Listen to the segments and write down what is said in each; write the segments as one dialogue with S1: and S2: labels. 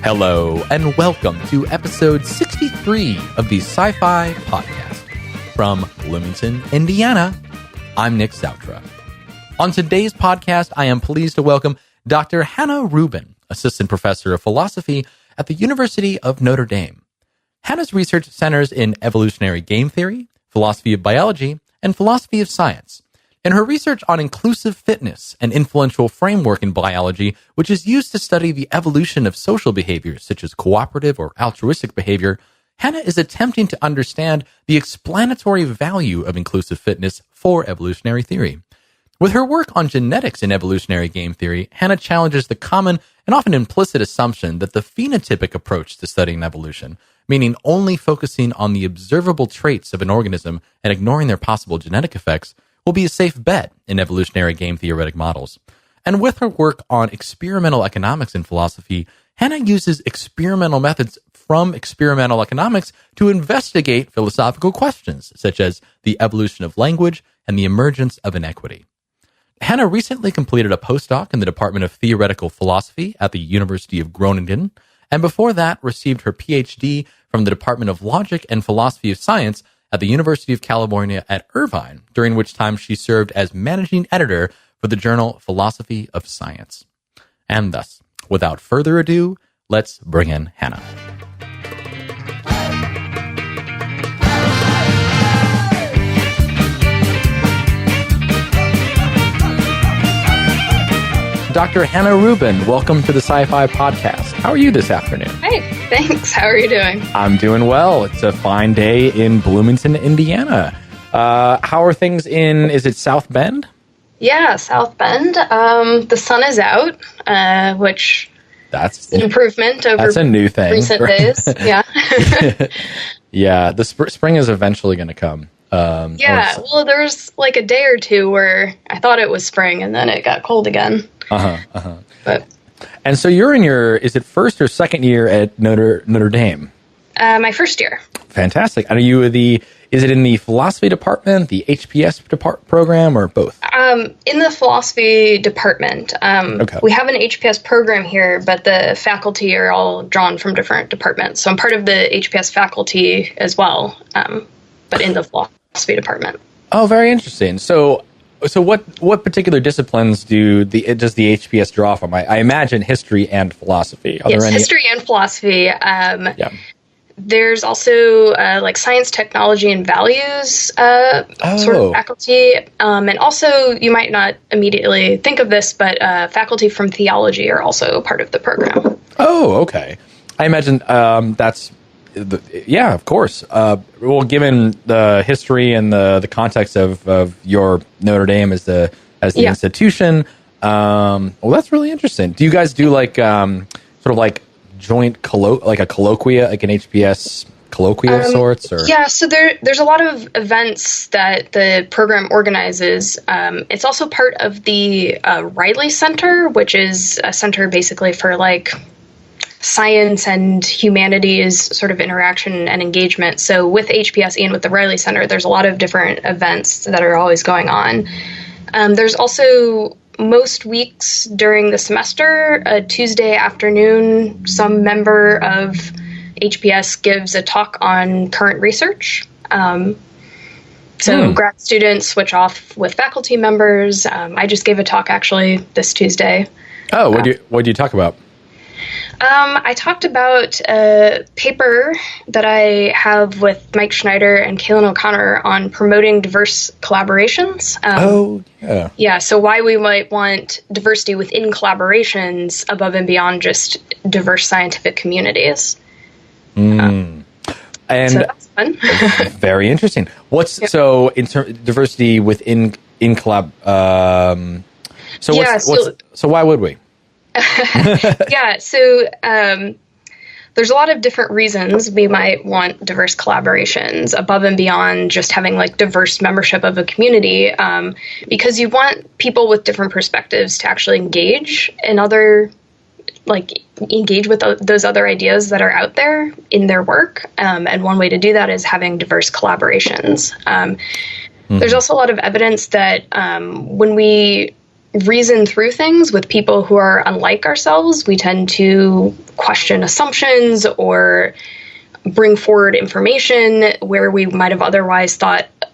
S1: Hello, and welcome to episode 63 of the Sci-Fi Podcast. From Bloomington, Indiana, I'm Nick Zoutra. On today's podcast, I am pleased to welcome Dr. Hannah Rubin, Assistant Professor of Philosophy at the University of Notre Dame. Hannah's research centers in evolutionary game theory, philosophy of biology, and philosophy of science. In her research on inclusive fitness, an influential framework in biology which is used to study the evolution of social behaviors such as cooperative or altruistic behavior, Hannah is attempting to understand the explanatory value of inclusive fitness for evolutionary theory. With her work on genetics in evolutionary game theory, Hannah challenges the common and often implicit assumption that the phenotypic approach to studying evolution, meaning only focusing on the observable traits of an organism and ignoring their possible genetic effects, will be a safe bet in evolutionary game theoretic models. And with her work on experimental economics in philosophy, Hannah uses experimental methods from experimental economics to investigate philosophical questions, such as the evolution of language and the emergence of inequity. Hannah recently completed a postdoc in the Department of Theoretical Philosophy at the University of Groningen, and before that received her PhD from the Department of Logic and Philosophy of Science at the University of California at Irvine, during which time she served as managing editor for the journal Philosophy of Science. And thus, without further ado, let's bring in Hannah. Dr. Hannah Rubin, welcome to the Sci-Fi Podcast. How are you this afternoon?
S2: Hey, thanks. How are you doing?
S1: I'm doing well. It's a fine day in Bloomington, Indiana. How are things is it South Bend?
S2: Yeah, South Bend. The sun is out, which
S1: that's
S2: an improvement over
S1: that's a new thing.
S2: Recent days. Yeah.
S1: Yeah, the spring is eventually going to come.
S2: Well, there was like a day or two where I thought it was spring, and then it got cold again.
S1: And so you're in is it first or second year at Notre Dame?
S2: My first year.
S1: Fantastic. And are you is it in the philosophy department, the HPS program, or both?
S2: In the philosophy department.
S1: Okay.
S2: We have an HPS program here, but the faculty are all drawn from different departments. So I'm part of the HPS faculty as well, but in the philosophy department.
S1: Oh, very interesting. So what particular disciplines does the HPS draw from? I imagine history and philosophy.
S2: History and philosophy. There's also like science, technology, and values sort of faculty. And also, you might not immediately think of this, but faculty from theology are also part of the program.
S1: Oh, okay. I imagine that's... Yeah, of course. Well, given the history and the context of your Notre Dame as the institution, well, that's really interesting. Do you guys do like sort of like joint like a colloquia, like an HPS colloquia of sorts? Or? Yeah,
S2: so there's a lot of events that the program organizes. It's also part of the Riley Center, which is a center basically for like science and humanities sort of interaction and engagement. So with HPS and with the Riley Center, there's a lot of different events that are always going on. There's also most weeks during the semester, a Tuesday afternoon, some member of HPS gives a talk on current research. Grad students switch off with faculty members. I just gave a talk actually this Tuesday.
S1: Oh, what do you talk about?
S2: I talked about a paper that I have with Mike Schneider and Kaylin O'Connor on promoting diverse collaborations. So why we might want diversity within collaborations above and beyond just diverse scientific communities.
S1: And
S2: so that's fun.
S1: Very interesting. So in diversity within collab? So why would we?
S2: There's a lot of different reasons we might want diverse collaborations above and beyond just having like diverse membership of a community, because you want people with different perspectives to actually engage in other like engage with those other ideas that are out there in their work. And one way to do that is having diverse collaborations. There's also a lot of evidence that when we reason through things with people who are unlike ourselves, we tend to question assumptions or bring forward information where we might have otherwise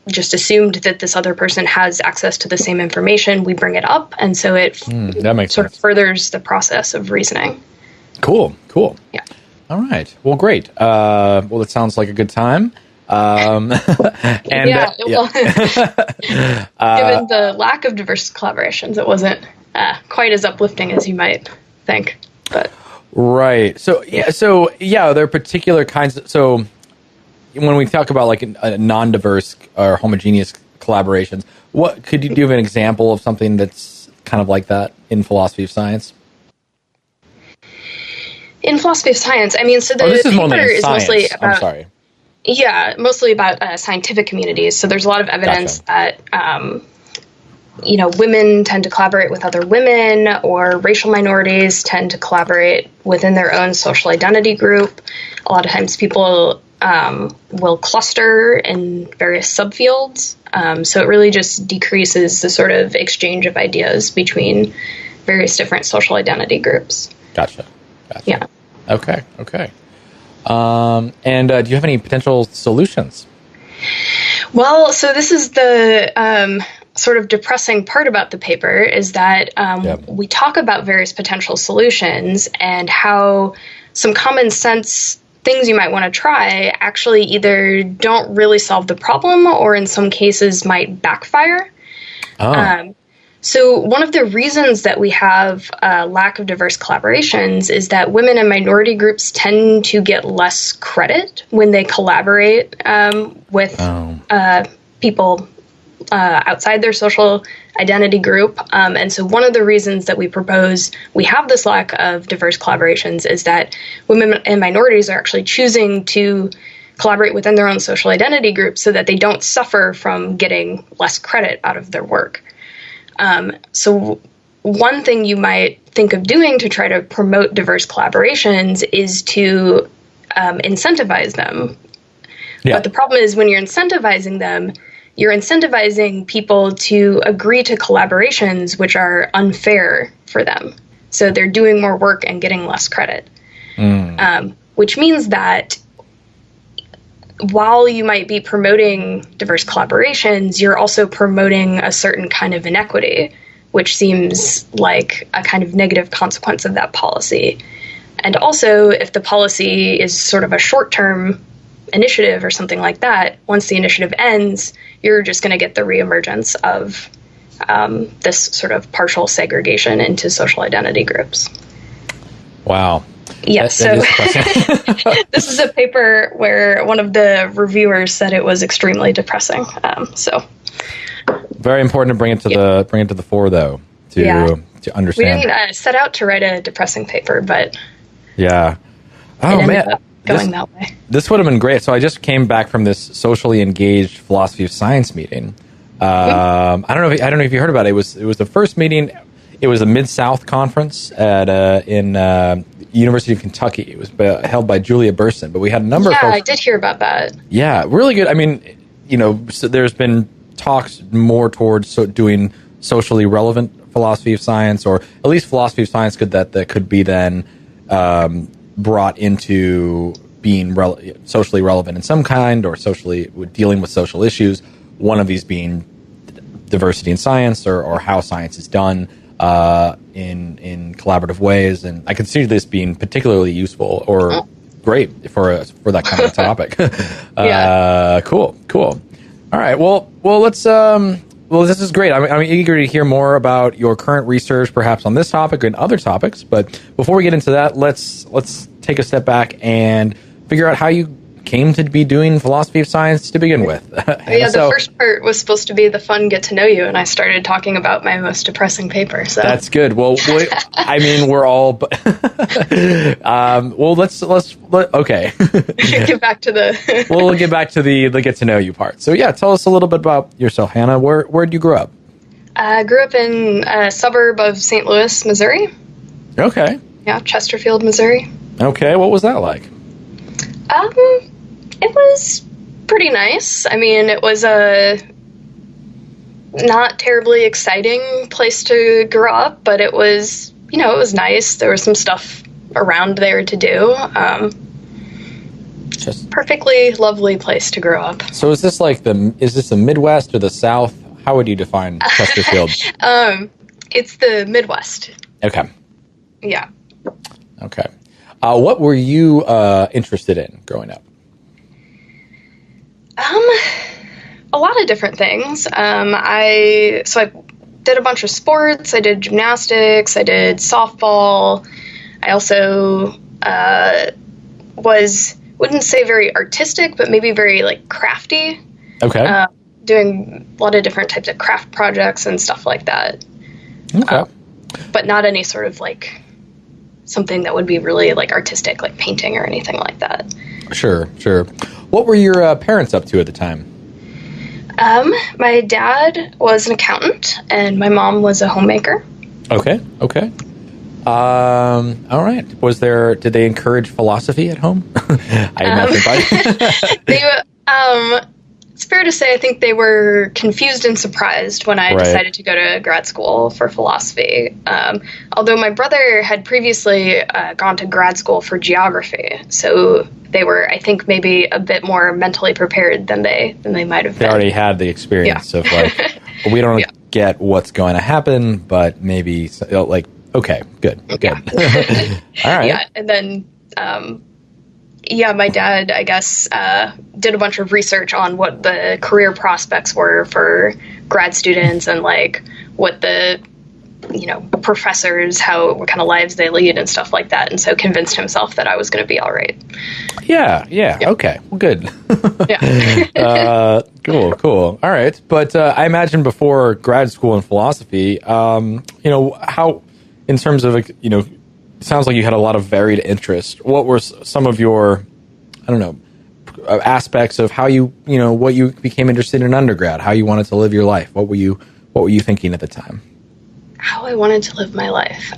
S2: just assumed that this other person has access to the same information. We bring it up, and so it
S1: that makes
S2: sort
S1: sense.
S2: of furders the process of reasoning.
S1: Cool.
S2: Yeah.
S1: All right. Well, great. Well, it sounds like a good time. And
S2: given the lack of diverse collaborations, it wasn't quite as uplifting as you might think. But
S1: right. So there are particular kinds. So when we talk about like a non-diverse or homogeneous collaborations, what could you give an example of something that's kind of like that in philosophy of science?
S2: In philosophy of science, I mean, so the
S1: this is
S2: paper is
S1: science.
S2: mostly about.
S1: I'm sorry.
S2: Yeah, mostly about scientific communities. So there's a lot of evidence that, women tend to collaborate with other women, or racial minorities tend to collaborate within their own social identity group. A lot of times people will cluster in various subfields. So it really just decreases the sort of exchange of ideas between various different social identity groups.
S1: Gotcha.
S2: Yeah.
S1: Okay. And do you have any potential solutions?
S2: Well, so this is the sort of depressing part about the paper is that we talk about various potential solutions and how some common sense things you might want to try actually either don't really solve the problem or in some cases might backfire. So one of the reasons that we have a lack of diverse collaborations is that women and minority groups tend to get less credit when they collaborate with people outside their social identity group. And so one of the reasons that we propose we have this lack of diverse collaborations is that women and minorities are actually choosing to collaborate within their own social identity group so that they don't suffer from getting less credit out of their work. So one thing you might think of doing to try to promote diverse collaborations is to incentivize them. Yeah. But the problem is when you're incentivizing them, you're incentivizing people to agree to collaborations which are unfair for them. So they're doing more work and getting less credit, which means that while you might be promoting diverse collaborations, you're also promoting a certain kind of inequity, which seems like a kind of negative consequence of that policy. And also, if the policy is sort of a short-term initiative or something like that, once the initiative ends, you're just going to get the reemergence of this sort of partial segregation into social identity groups.
S1: Wow.
S2: Yes, so this is a paper where one of the reviewers said it was extremely depressing. So
S1: very important to bring it to the fore, though, to understand.
S2: We didn't set out to write a depressing paper, but
S1: yeah,
S2: going that way.
S1: This would have been great. So I just came back from this socially engaged philosophy of science meeting. I don't know if you heard about it. It was the first meeting. It was a Mid-South conference in University of Kentucky. It was held by Julia Burson, but we had a number of folks.
S2: Yeah, I did hear about that.
S1: Yeah, really good. I mean, so there's been talks more towards doing socially relevant philosophy of science, or at least philosophy of science that could be then brought into being socially relevant in some kind, or socially dealing with social issues. One of these being diversity in science, or how science is done in collaborative ways, and I consider this being particularly useful or great for that kind of topic. Cool. All right. Well, let's. Well, this is great. I'm eager to hear more about your current research, perhaps on this topic and other topics. But before we get into that, let's take a step back and figure out how you came to be doing philosophy of science to begin with.
S2: The first part was supposed to be the fun get to know you, and I started talking about my most depressing paper. So
S1: that's good. Well, I mean, we're all. Well, let's okay.
S2: Get back to the.
S1: We'll get back to the get to know you part. So yeah, tell us a little bit about yourself, Hannah. Where'd you grow up?
S2: I grew up in a suburb of St. Louis, Missouri.
S1: Okay.
S2: Yeah, Chesterfield, Missouri.
S1: Okay, what was that like?
S2: It was pretty nice. I mean, it was a not terribly exciting place to grow up, but it was, it was nice. There was some stuff around there to do. Just perfectly lovely place to grow up.
S1: So is this the Midwest or the South? How would you define Chesterfield?
S2: It's the Midwest.
S1: Okay.
S2: Yeah.
S1: Okay. What were you interested in growing up?
S2: A lot of different things. I did a bunch of sports. I did gymnastics. I did softball. I also wouldn't say very artistic, but maybe very like crafty.
S1: Okay.
S2: Doing a lot of different types of craft projects and stuff like that.
S1: Okay.
S2: But not any sort of like something that would be really like artistic, like painting or anything like that.
S1: Sure. What were your parents up to at the time?
S2: My dad was an accountant and my mom was a homemaker.
S1: Okay. All right. Did they encourage philosophy at home? I imagine.
S2: It's fair to say I think they were confused and surprised when I decided to go to grad school for philosophy. Although my brother had previously gone to grad school for geography, so they were, I think, maybe a bit more mentally prepared than they might have been.
S1: They already had the experience of like, we don't get what's going to happen, but maybe like, okay, good. All right.
S2: Yeah, and then. My dad, I guess, did a bunch of research on what the career prospects were for grad students and like what the, professors, what kind of lives they lead and stuff like that. And so convinced himself that I was going to be all right.
S1: Yeah. Okay. Well, good.
S2: Yeah.
S1: Cool. All right. But I imagine before grad school in philosophy, how, in terms of, it sounds like you had a lot of varied interests. What were some of your, aspects of how what you became interested in undergrad, how you wanted to live your life? What were you thinking at the time?
S2: How I wanted to live my life.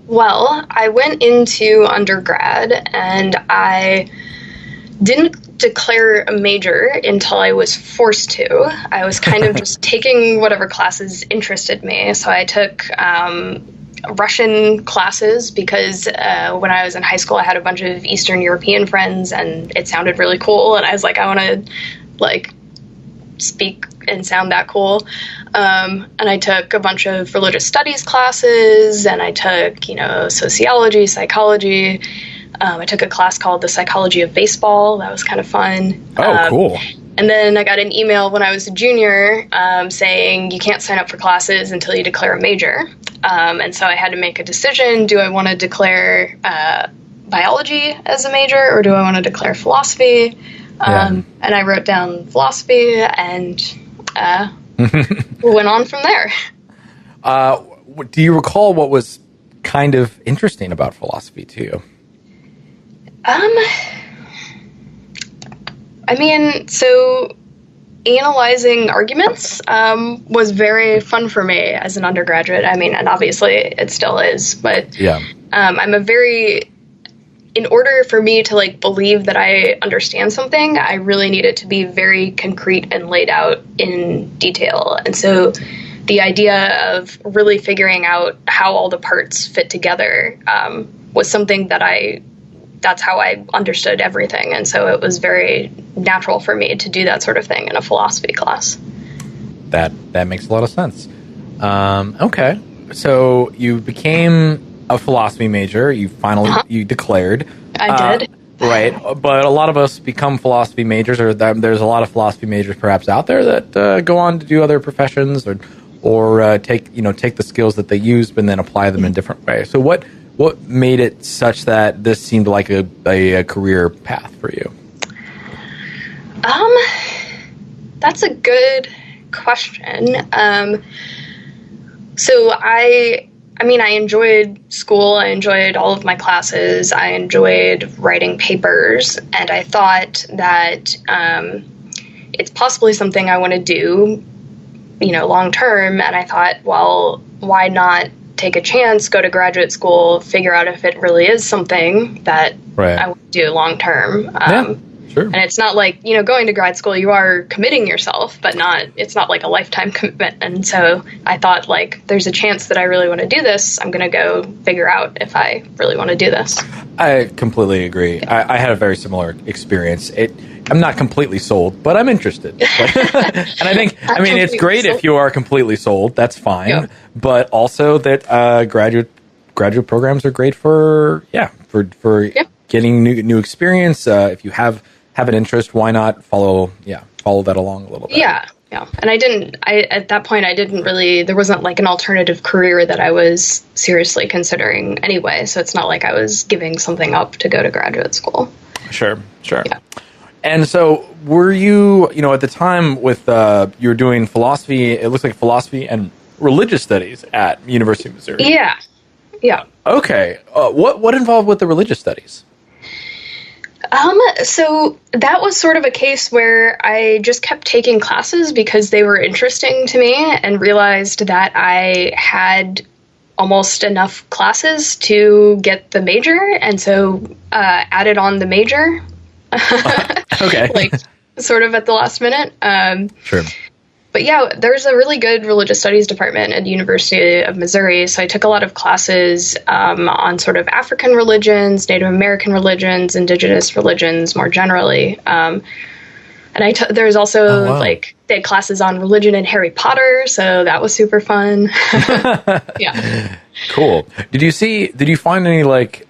S2: Well, I went into undergrad and I didn't declare a major until I was forced to. I was kind of just taking whatever classes interested me. So I took Russian classes because when I was in high school, I had a bunch of Eastern European friends and it sounded really cool. And I was like, I want to like speak and sound that cool. And I took a bunch of religious studies classes and I took, sociology, psychology. I took a class called The Psychology of Baseball. That was kind of fun.
S1: Oh, cool.
S2: And then I got an email when I was a junior saying you can't sign up for classes until you declare a major. And so I had to make a decision. Do I want to declare biology as a major or do I want to declare philosophy? And I wrote down philosophy and went on from there.
S1: Do you recall what was kind of interesting about philosophy to you?
S2: So analyzing arguments was very fun for me as an undergraduate. And obviously it still is, but in order for me to like believe that I understand something, I really need it to be very concrete and laid out in detail. And so the idea of really figuring out how all the parts fit together was something that's how I understood everything. And so it was very natural for me to do that sort of thing in a philosophy class.
S1: That makes a lot of sense. Okay. So you became a philosophy major. You finally, you declared.
S2: I did.
S1: Right. But a lot of us become philosophy majors, or there's a lot of philosophy majors perhaps out there that go on to do other professions or take the skills that they used and then apply them in different ways. So what made it such that this seemed like a career path for you?
S2: That's a good question. So I enjoyed school. I enjoyed all of my classes. I enjoyed writing papers, and I thought that it's possibly something I want to do, long term. And I thought, well, why not take a chance, go to graduate school, figure out if it really is something that I want to do long term.
S1: Sure.
S2: And it's not like, going to grad school, you are committing yourself, but it's not like a lifetime commitment. And so I thought, like, there's a chance that I really want to do this. I'm going to go figure out if I really want to do this.
S1: I completely agree. I had a very similar experience. I'm not completely sold, but I'm interested. And I think, it's great if you are completely sold. That's fine. Yeah. But also that graduate programs are great for getting new experience. If you have an interest, why not follow that along a little bit?
S2: Yeah. And at that point, there wasn't like an alternative career that I was seriously considering anyway. So it's not like I was giving something up to go to graduate school.
S1: Sure.
S2: Yeah.
S1: And so were you, at the time with, you were doing philosophy, it looks like philosophy and religious studies at University of Missouri.
S2: Yeah.
S1: Okay. What involved with the religious studies?
S2: So that was sort of a case where I just kept taking classes because they were interesting to me and realized that I had almost enough classes to get the major. And so, added on the major.
S1: Okay.
S2: Like sort of at the last minute.
S1: Sure.
S2: But yeah, there's a really good religious studies department at the University of Missouri. So I took a lot of classes on sort of African religions, Native American religions, indigenous religions more generally. And there's also they had classes on religion and Harry Potter. So that was super fun. Yeah.
S1: Cool. Did you find any like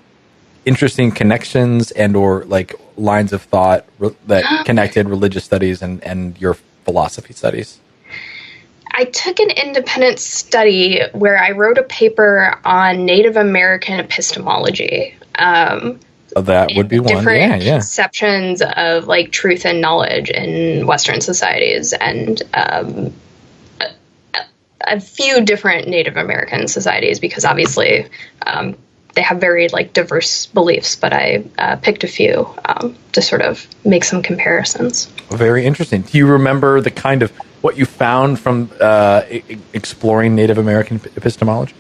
S1: interesting connections and or like lines of thought that connected religious studies and your philosophy studies?
S2: I took an independent study where I wrote a paper on Native American epistemology.
S1: That would be one.
S2: Different conceptions of like truth and knowledge in Western societies, and a few different Native American societies, because obviously they have very like diverse beliefs. But I picked a few to sort of make some comparisons.
S1: Very interesting. Do you remember the kind of what you found from exploring Native American epistemology?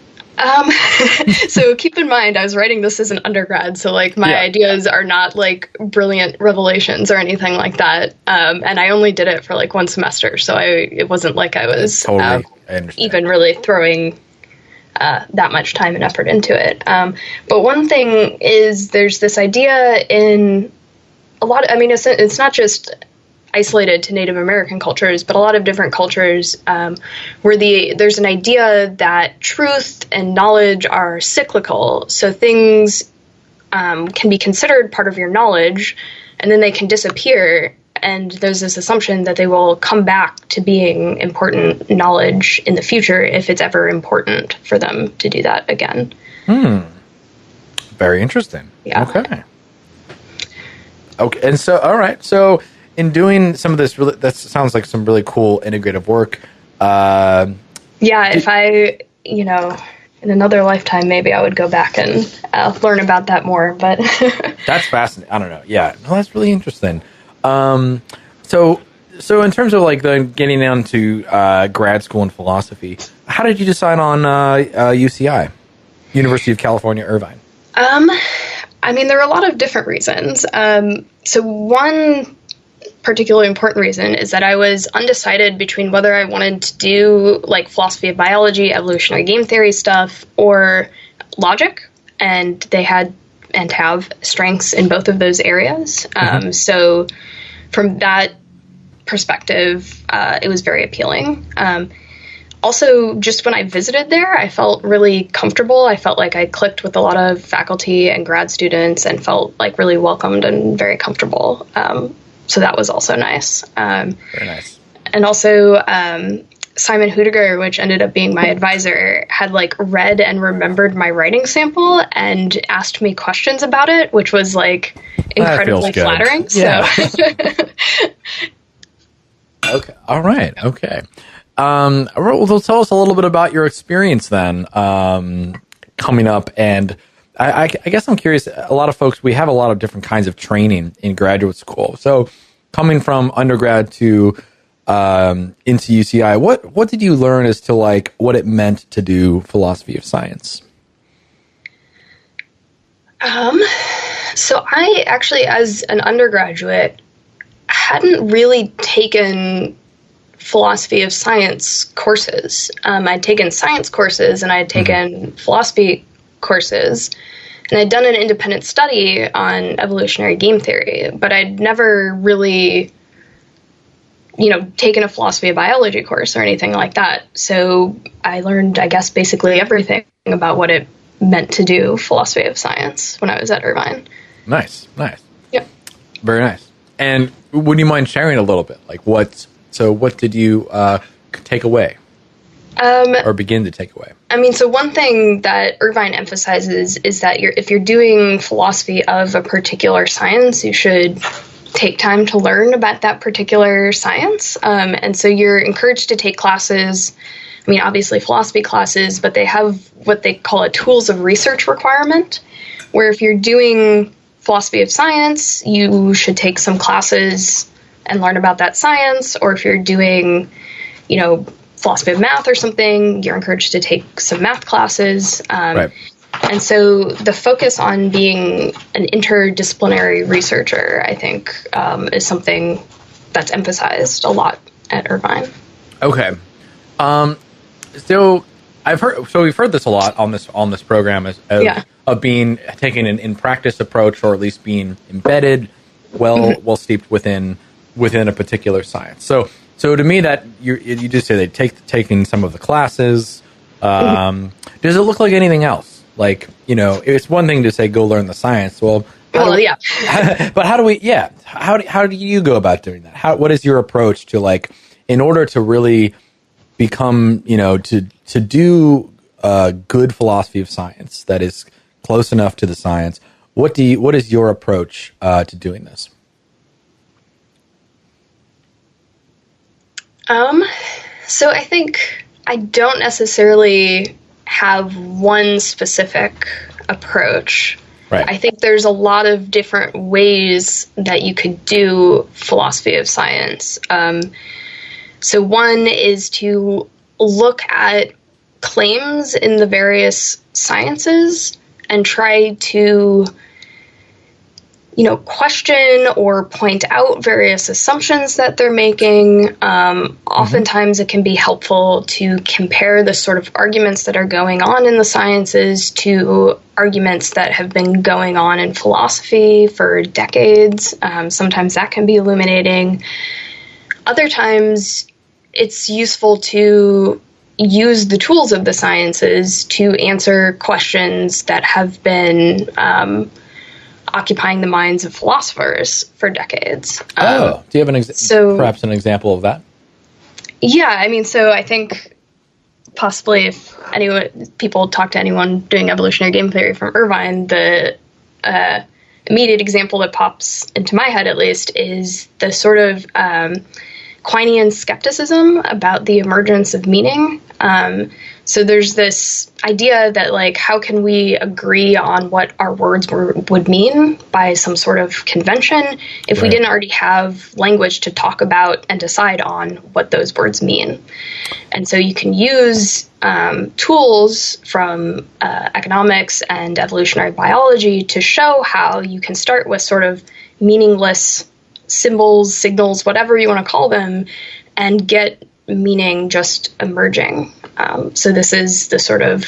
S2: So keep in mind, I was writing this as an undergrad, so like my ideas are not like brilliant revelations or anything like that. And I only did it for like one semester, so it wasn't like I was even really throwing that much time and effort into it. But one thing is there's this idea in a lot of, it's not just isolated to Native American cultures, but a lot of different cultures where there's an idea that truth and knowledge are cyclical. So things can be considered part of your knowledge, and then they can disappear. And there's this assumption that they will come back to being important knowledge in the future if it's ever important for them to do that again.
S1: Very interesting.
S2: Yeah.
S1: Okay. And so, all right. So, in doing some of this, that sounds like some really cool integrative work.
S2: If I, in another lifetime, maybe I would go back and learn about that more. But
S1: that's fascinating. I don't know. Yeah, no, that's really interesting. So in terms of like getting down to grad school in philosophy, how did you decide on UCI, University of California, Irvine?
S2: There are a lot of different reasons. So one particularly important reason is that I was undecided between whether I wanted to do like philosophy of biology, evolutionary game theory stuff, or logic, and they had and have strengths in both of those areas. So from that perspective, it was very appealing. Also, just when I visited there, I felt really comfortable. I felt like I clicked with a lot of faculty and grad students and felt like really welcomed and very comfortable. So that was also nice.
S1: Very nice.
S2: And also, Simon Hudiger, which ended up being my advisor, had like read and remembered my writing sample and asked me questions about it, which was like incredibly flattering. Yeah. So.
S1: Okay. All right. Okay. Well, tell us a little bit about your experience then, coming up. And I guess I'm curious, a lot of folks, we have a lot of different kinds of training in graduate school. So coming from undergrad to into UCI, what did you learn as to like what it meant to do philosophy of science?
S2: So I actually, as an undergraduate, hadn't really taken philosophy of science courses. I'd taken science courses and I'd taken philosophy courses, and I'd done an independent study on evolutionary game theory, but I'd never really, taken a philosophy of biology course or anything like that. So I learned, I guess, basically everything about what it meant to do philosophy of science when I was at Irvine.
S1: Nice.
S2: Yep.
S1: Very nice. And would you mind sharing a little bit? Like what did you take away? Or begin to take away?
S2: I mean, so one thing that Irvine emphasizes is that if you're doing philosophy of a particular science, you should take time to learn about that particular science. And so you're encouraged to take classes, I mean, obviously philosophy classes, but they have what they call a tools of research requirement, where if you're doing philosophy of science, you should take some classes and learn about that science. Or if you're doing, philosophy of math or something, you're encouraged to take some math classes.
S1: Right.
S2: And so the focus on being an interdisciplinary researcher, I think, is something that's emphasized a lot at Irvine.
S1: Okay. So we've heard this a lot on this program of being taking an in practice approach, or at least being embedded, well steeped within a particular science. So to me, that you just say they taking some of the classes. Does it look like anything else? Like, it's one thing to say go learn the science. Well,
S2: yeah.
S1: But how do we? Yeah. How do you go about doing that? What is your approach to, like, in order to really become, to do good philosophy of science that is close enough to the science? What is your approach to doing this?
S2: So I think I don't necessarily have one specific approach.
S1: Right.
S2: I think there's a lot of different ways that you could do philosophy of science. So one is to look at claims in the various sciences and try to, question or point out various assumptions that they're making. Oftentimes it can be helpful to compare the sort of arguments that are going on in the sciences to arguments that have been going on in philosophy for decades. Sometimes that can be illuminating. Other times it's useful to use the tools of the sciences to answer questions that have been occupying the minds of philosophers for decades.
S1: Do you have perhaps an example of that?
S2: Yeah, I mean, so I think possibly if people talk to anyone doing evolutionary game theory from Irvine, the immediate example that pops into my head, at least, is the sort of Quinean skepticism about the emergence of meaning. So there's this idea that, like, how can we agree on what our words would mean by some sort of convention if we didn't already have language to talk about and decide on what those words mean? And so you can use tools from economics and evolutionary biology to show how you can start with sort of meaningless symbols, signals, whatever you want to call them, and get meaning just emerging. So this is the sort of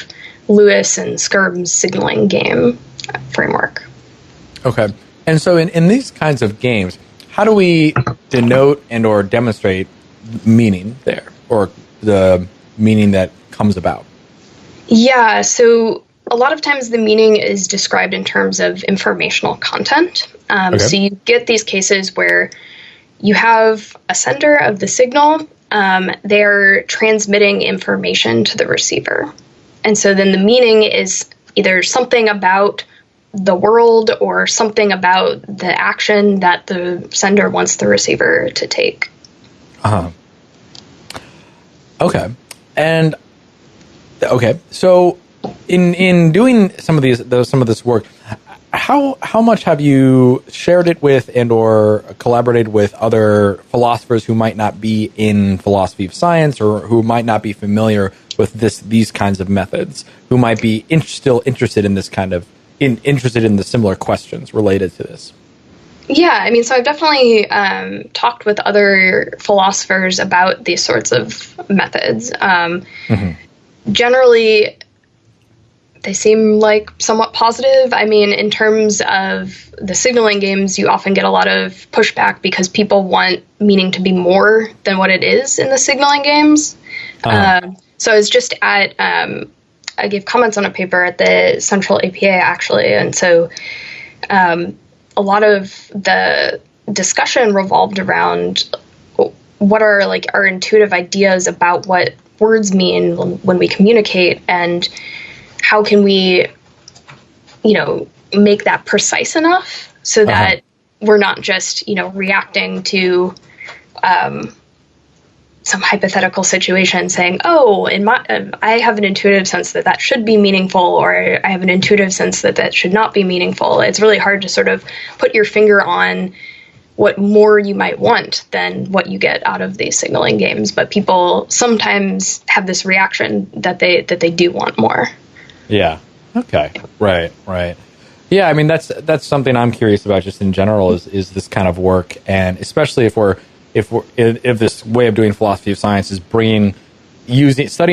S2: Lewis and Skirm's signaling game framework.
S1: Okay. And so in these kinds of games, how do we denote and or demonstrate meaning there, or the meaning that comes about? Yeah,
S2: so a lot of times the meaning is described in terms of informational content. So you get these cases where you have a sender of the signal. They're transmitting information to the receiver. And so then the meaning is either something about the world or something about the action that the sender wants the receiver to take.
S1: Okay. And okay, so in doing some of this work, how much have you shared it with and or collaborated with other philosophers who might not be in philosophy of science or who might not be familiar with these kinds of methods, who might be still interested in this kind of interested in the similar questions related to this?
S2: Yeah, I mean, so I've definitely talked with other philosophers about these sorts of methods. Generally, they seem like somewhat positive. I mean, in terms of the signaling games, you often get a lot of pushback because people want meaning to be more than what it is in the signaling games. So I was just at, I gave comments on a paper at the Central APA, actually. And so a lot of the discussion revolved around what are like our intuitive ideas about what words mean when we communicate, and how can we, make that precise enough so that we're not just, reacting to some hypothetical situation saying, oh, I have an intuitive sense that should be meaningful, or I have an intuitive sense that should not be meaningful. It's really hard to sort of put your finger on what more you might want than what you get out of these signaling games. But people sometimes have this reaction that they do want more. Yeah.
S1: Okay. Right. Yeah. I mean, that's something I'm curious about just in general is this kind of work. And especially if this way of doing philosophy of science is studying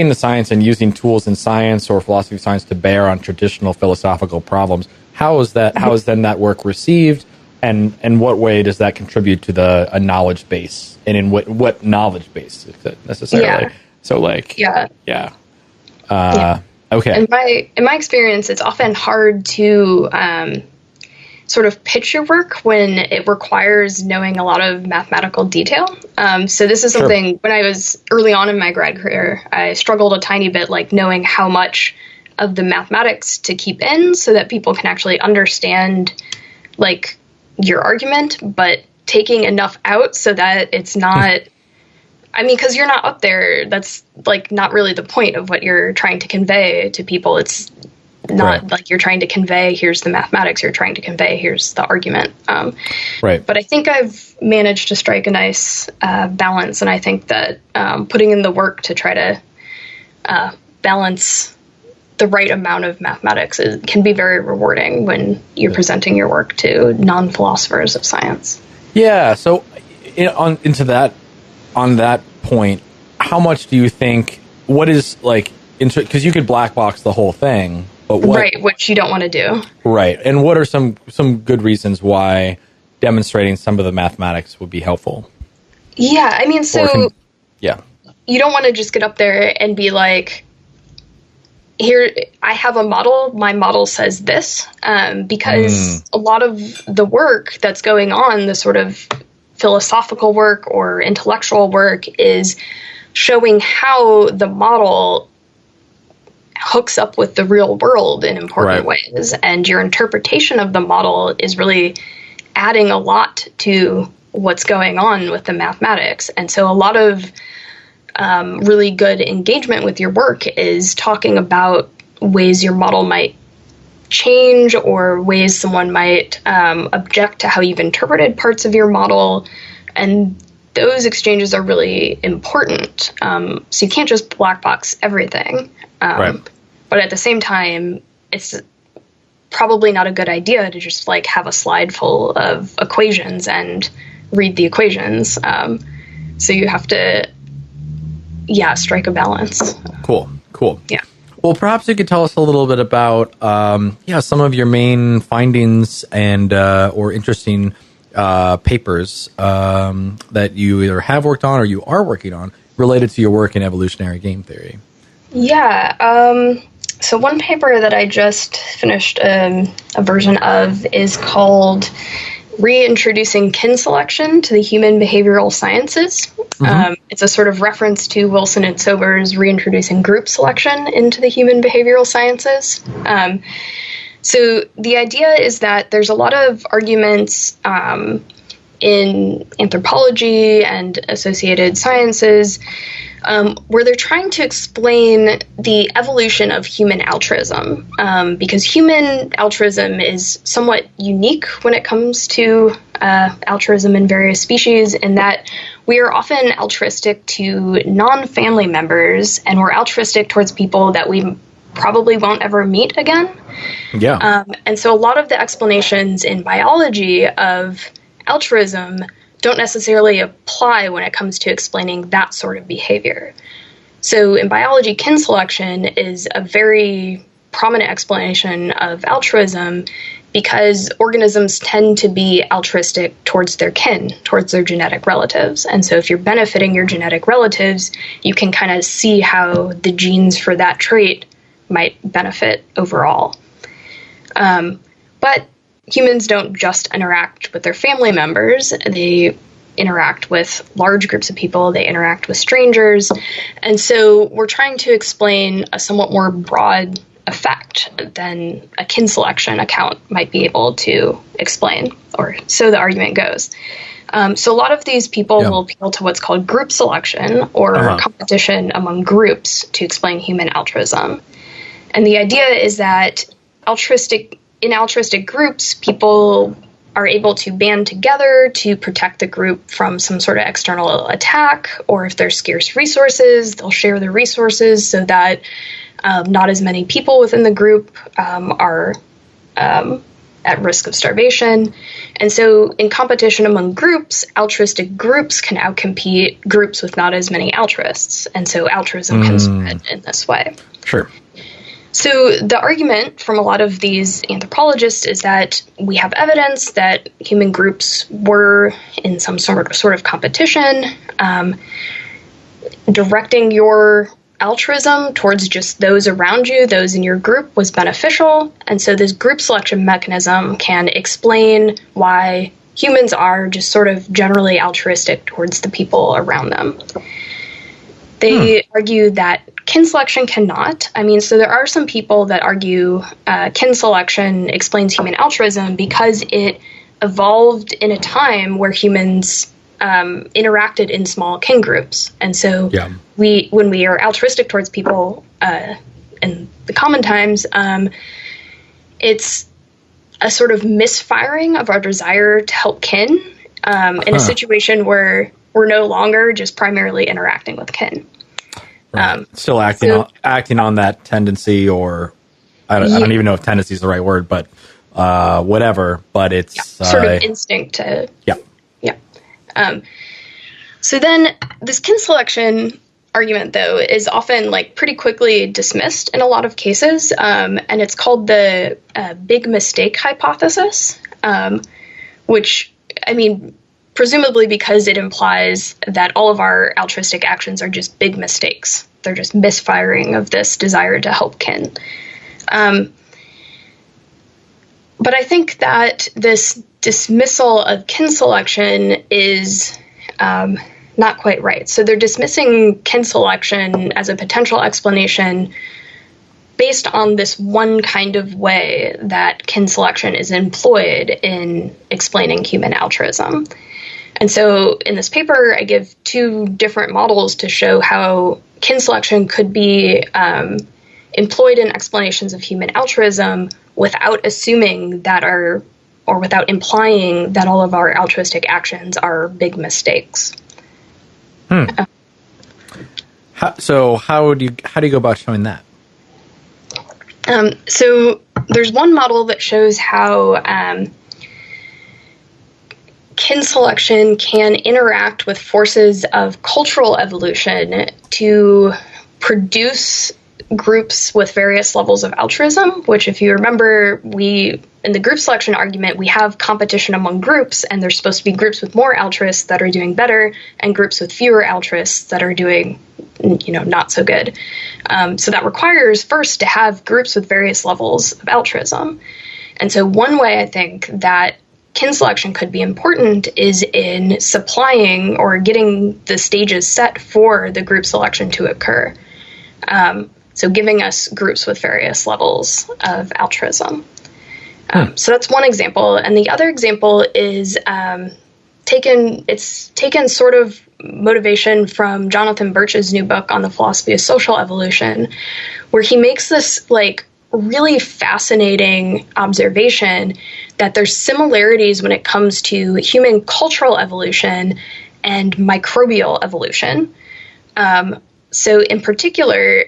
S1: the science and using tools in science or philosophy of science to bear on traditional philosophical problems, how is then that work received? And what way does that contribute to a knowledge base? And in what knowledge base is it necessarily?
S2: Yeah.
S1: So okay.
S2: In my experience, it's often hard to sort of pitch your work when it requires knowing a lot of mathematical detail. So this is something when I was early on in my grad career, I struggled a tiny bit, like knowing how much of the mathematics to keep in so that people can actually understand like your argument, but taking enough out so that it's not, I mean, because you're not up there. That's like not really the point of what you're trying to convey to people. It's not like you're trying to convey, here's the mathematics. You're trying to convey, here's the argument. But I think I've managed to strike a nice balance. And I think that putting in the work to try to balance the right amount of mathematics can be very rewarding when you're presenting your work to non-philosophers of science.
S1: Yeah. So on that point, how much do you think, what is like, because you could black box the whole thing, but
S2: which you don't want to do. Right.
S1: And what are some good reasons why demonstrating some of the mathematics would be helpful?
S2: Yeah. I mean, you don't want to just get up there and be like, here, I have a model. My model says this, because a lot of the work that's going on, the sort of philosophical work or intellectual work, is showing how the model hooks up with the real world in important ways. And your interpretation of the model is really adding a lot to what's going on with the mathematics. And so a lot of really good engagement with your work is talking about ways your model might change or ways someone might object to how you've interpreted parts of your model. And those exchanges are really important. So you can't just black box everything. But at the same time, it's probably not a good idea to just like have a slide full of equations and read the equations. So you have to strike a balance. Cool.
S1: Yeah. Well, perhaps you could tell us a little bit about, some of your main findings and or interesting papers that you either have worked on or you are working on related to your work in evolutionary game theory.
S2: Yeah. So one paper that I just finished a version of is called Reintroducing Kin Selection to the Human Behavioral Sciences. It's a sort of reference to Wilson and Sober's Reintroducing Group Selection into the Human Behavioral Sciences. So the idea is that there's a lot of arguments in anthropology and associated sciences where they're trying to explain the evolution of human altruism, because human altruism is somewhat unique when it comes to altruism in various species, in that we are often altruistic to non-family members, and we're altruistic towards people that we probably won't ever meet again.
S1: Yeah.
S2: And so a lot of the explanations in biology of altruism don't necessarily apply when it comes to explaining that sort of behavior. So in biology, kin selection is a very prominent explanation of altruism because organisms tend to be altruistic towards their kin, towards their genetic relatives. And so if you're benefiting your genetic relatives, you can kind of see how the genes for that trait might benefit overall. But humans don't just interact with their family members. They interact with large groups of people. They interact with strangers. And so we're trying to explain a somewhat more broad effect than a kin selection account might be able to explain, or so the argument goes. So a lot of these people will appeal to what's called group selection, or competition among groups, to explain human altruism. And the idea is that in altruistic groups, people are able to band together to protect the group from some sort of external attack, or if there's scarce resources, they'll share the resources so that not as many people within the group are at risk of starvation. And so in competition among groups, altruistic groups can outcompete groups with not as many altruists. And so altruism can spread in this way.
S1: Sure.
S2: So the argument from a lot of these anthropologists is that we have evidence that human groups were in some sort of competition. Directing your altruism towards just those around you, those in your group, was beneficial. And so this group selection mechanism can explain why humans are just sort of generally altruistic towards the people around them. They argue that kin selection cannot. I mean, so there are some people that argue kin selection explains human altruism because it evolved in a time where humans interacted in small kin groups. And so when we are altruistic towards people in the common times, it's a sort of misfiring of our desire to help kin in a situation where we're no longer just primarily interacting with kin.
S1: Right. Still acting on that tendency, or I don't even know if tendency is the right word, but whatever. But it's
S2: sort of instinct to so then this kin selection argument, though, is often pretty quickly dismissed in a lot of cases, and it's called the big mistake hypothesis, which, I mean, presumably because it implies that all of our altruistic actions are just big mistakes. They're just misfiring of this desire to help kin. But I think that this dismissal of kin selection is not quite right. So they're dismissing kin selection as a potential explanation based on this one kind of way that kin selection is employed in explaining human altruism. And so in this paper, I give two different models to show how kin selection could be employed in explanations of human altruism without assuming that or without implying that all of our altruistic actions are big mistakes.
S1: So how do you go about showing that?
S2: So there's one model that shows how kin selection can interact with forces of cultural evolution to produce groups with various levels of altruism, which, if you remember, in the group selection argument, we have competition among groups, and there's supposed to be groups with more altruists that are doing better and groups with fewer altruists that are doing, not so good. So that requires first to have groups with various levels of altruism. And so one way I think that kin selection could be important is in supplying or getting the stages set for the group selection to occur. So giving us groups with various levels of altruism. So that's one example. And the other example is taken sort of motivation from Jonathan Birch's new book on the philosophy of social evolution, where he makes this like really fascinating observation that there's similarities when it comes to human cultural evolution and microbial evolution. So in particular,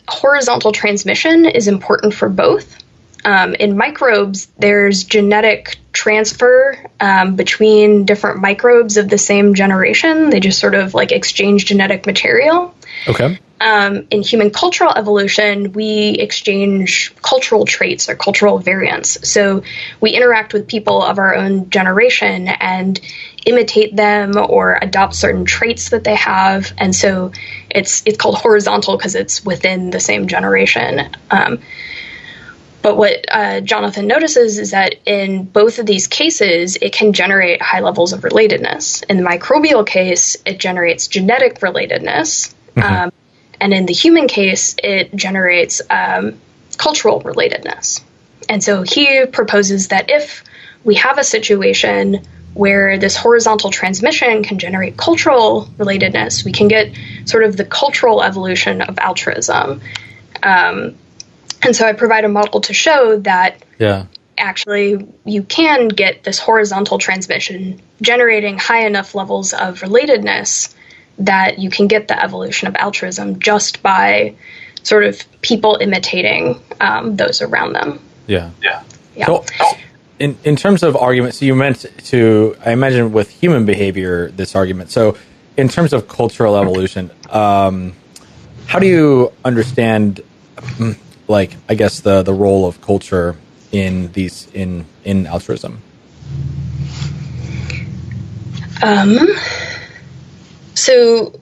S2: horizontal transmission is important for both. In microbes, there's genetic transfer between different microbes of the same generation. They just sort of like exchange genetic material.
S1: Okay.
S2: In human cultural evolution, we exchange cultural traits or cultural variants. So we interact with people of our own generation and imitate them or adopt certain traits that they have. And so it's called horizontal because it's within the same generation. But what Jonathan notices is that in both of these cases, it can generate high levels of relatedness. In the microbial case, it generates genetic relatedness. Mm-hmm. And in the human case, it generates cultural relatedness. And so he proposes that if we have a situation where this horizontal transmission can generate cultural relatedness, we can get sort of the cultural evolution of altruism. And so I provide a model to show that actually you can get this horizontal transmission generating high enough levels of relatedness that you can get the evolution of altruism just by sort of people imitating those around them. Yeah.
S1: So in terms of arguments, so you meant to, I imagine with human behavior, this argument. So in terms of cultural evolution, how do you understand like, I guess the role of culture in these in altruism?
S2: So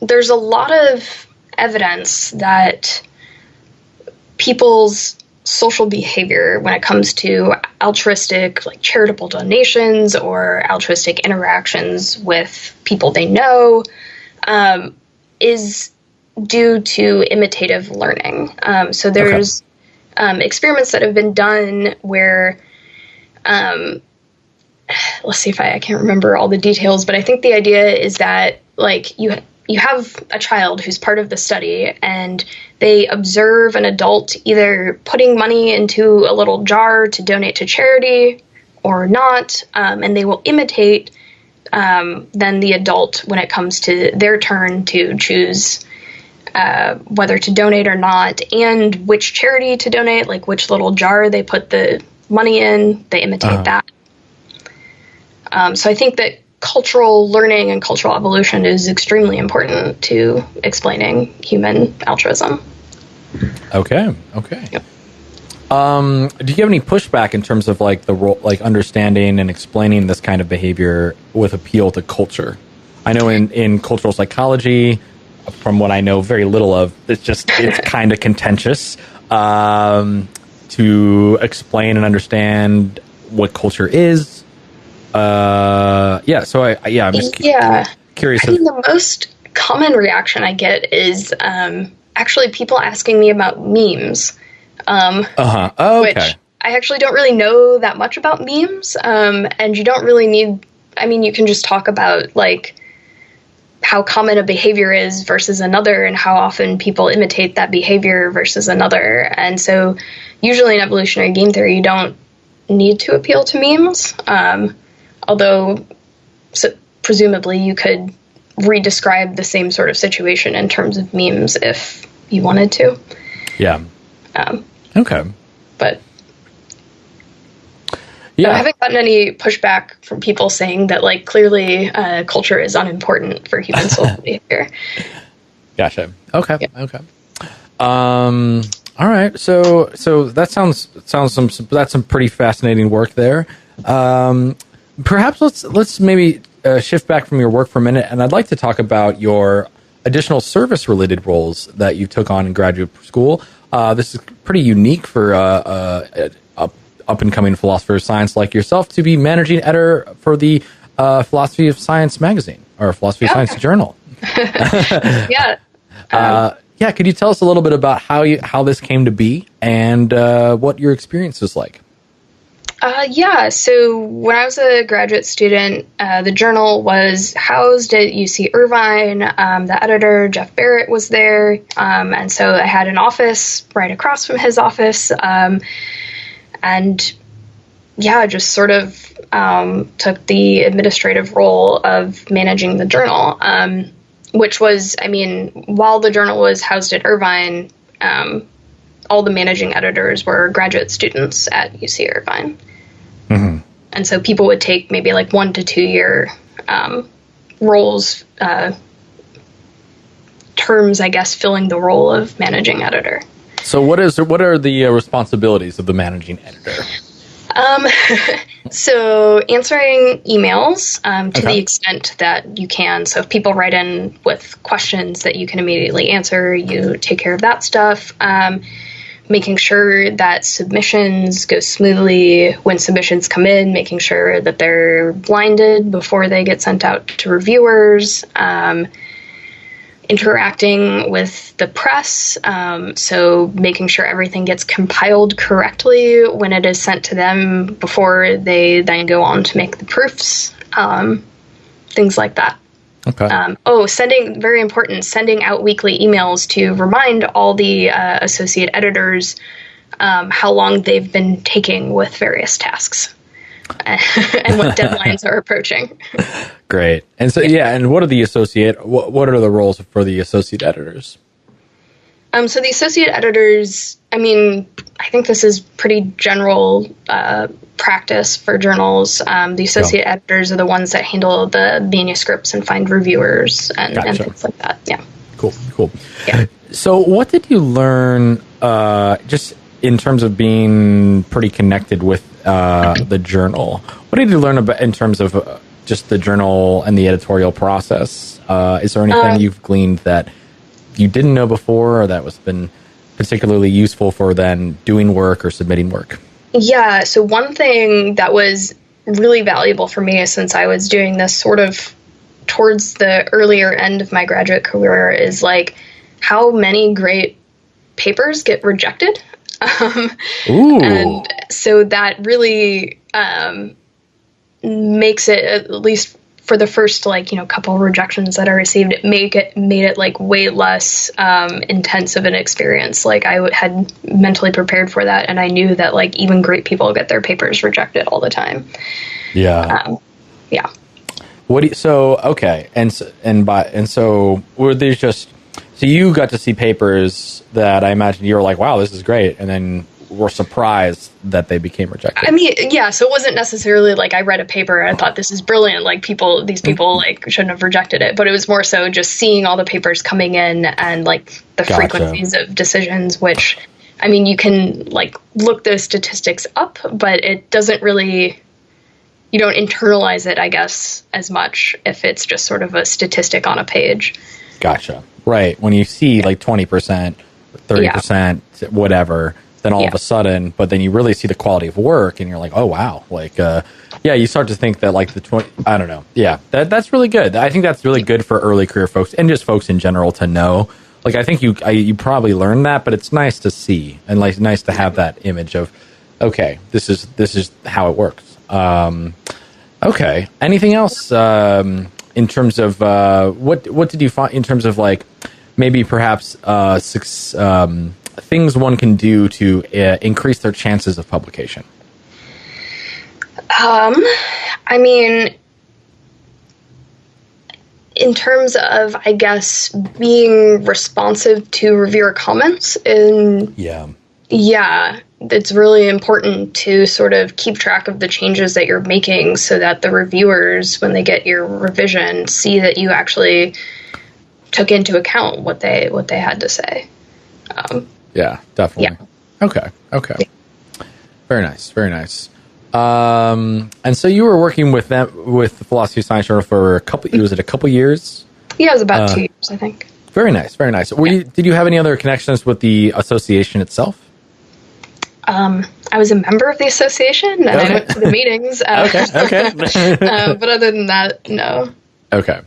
S2: there's a lot of evidence that people's social behavior when it comes to altruistic, like charitable donations or altruistic interactions with people they know, is due to imitative learning. So there's experiments that have been done where, let's see if I can't remember all the details, but I think the idea is that like you have a child who's part of the study and they observe an adult either putting money into a little jar to donate to charity or not, and they will imitate then the adult when it comes to their turn to choose whether to donate or not, and which charity to donate, like which little jar they put the money in, they imitate that. So I think that cultural learning and cultural evolution is extremely important to explaining human altruism.
S1: Okay.
S2: Yep.
S1: Do you have any pushback in terms of like the role, like understanding and explaining this kind of behavior with appeal to culture? I know in cultural psychology, from what I know very little of, it's kind of contentious to explain and understand what culture is. I'm just curious.
S2: I mean, the most common reaction I get is actually people asking me about memes. Which I actually don't really know that much about memes. And you don't really need, I mean, you can just talk about like how common a behavior is versus another and how often people imitate that behavior versus another. And so usually in evolutionary game theory, you don't need to appeal to memes. Although presumably you could re-describe the same sort of situation in terms of memes if you wanted to.
S1: Yeah. Okay.
S2: But I haven't gotten any pushback from people saying that, like, clearly culture is unimportant for human social behavior.
S1: Gotcha. Okay. Yeah. Okay. All right. So that that's some pretty fascinating work there. Perhaps let's maybe shift back from your work for a minute, and I'd like to talk about your additional service-related roles that you took on in graduate school. This is pretty unique for up-and-coming philosopher of science like yourself to be managing editor for the Philosophy of Science magazine or Philosophy of Science journal. Could you tell us a little bit about how this came to be and what your experience was like?
S2: Yeah, so when I was a graduate student, the journal was housed at UC Irvine. The editor, Jeff Barrett, was there. And so I had an office right across from his office. And yeah, just sort of took the administrative role of managing the journal, which was, I mean, while the journal was housed at Irvine, all the managing editors were graduate students at UC Irvine. Mm-hmm. And so people would take maybe like 1 to 2 year roles, terms, I guess, filling the role of managing editor.
S1: So what are the responsibilities of the managing editor?
S2: So answering emails to the extent that you can. So if people write in with questions that you can immediately answer, you take care of that stuff. Making sure that submissions go smoothly when submissions come in, making sure that they're blinded before they get sent out to reviewers, interacting with the press, so making sure everything gets compiled correctly when it is sent to them before they then go on to make the proofs, things like that. Okay. Very important, sending out weekly emails to remind all the associate editors how long they've been taking with various tasks and what deadlines are approaching.
S1: Great. And so, and what are the roles for the associate editors?
S2: So the associate editors, I mean, I think this is pretty general practice for journals. The associate editors are the ones that handle the manuscripts and find reviewers and things like that. Yeah.
S1: Cool. Yeah. So what did you learn just in terms of being pretty connected with the journal? What did you learn about in terms of just the journal and the editorial process? Is there anything you've gleaned that you didn't know before, or that was been particularly useful for then doing work or submitting work?
S2: Yeah, so one thing that was really valuable for me, since I was doing this sort of towards the earlier end of my graduate career, is like how many great papers get rejected. And so that really makes it, at least for the first couple rejections that I received, it made it like way less intense of an experience. Like I had mentally prepared for that, and I knew that like even great people get their papers rejected all the time. Yeah.
S1: So were these just, so you got to see papers that I imagine you were like, wow, this is great, and then were surprised that they became rejected?
S2: I mean, yeah, so it wasn't necessarily like I read a paper and I thought this is brilliant, like these people like shouldn't have rejected it, but it was more so just seeing all the papers coming in and like the frequencies of decisions, which, I mean, you can like look those statistics up, but it doesn't really, you don't internalize it, I guess, as much if it's just sort of a statistic on a page.
S1: Gotcha. Right. When you see like 20%, 30%, whatever, then all of a sudden, but then you really see the quality of work and you're like, oh, wow. Like, you start to think that like the 20, I don't know. Yeah, that's really good. I think that's really good for early career folks and just folks in general to know. Like, I think you probably learned that, but it's nice to see and like nice to have that image of, okay, this is how it works. Okay. Anything else in terms of what did you find in terms of like maybe perhaps things one can do to increase their chances of publication?
S2: I mean, in terms of, I guess, being responsive to reviewer comments, it's really important to sort of keep track of the changes that you're making so that the reviewers, when they get your revision, see that you actually took into account what they had to say.
S1: Yeah, definitely. Yeah. Okay. Yeah. Very nice. And so you were working with them, with the Philosophy of Science Journal for a couple years? Yeah,
S2: it was about 2 years, I think.
S1: Very nice. Did you have any other connections with the association itself?
S2: I was a member of the association, and I went to the meetings. But other than that, no.
S1: Okay.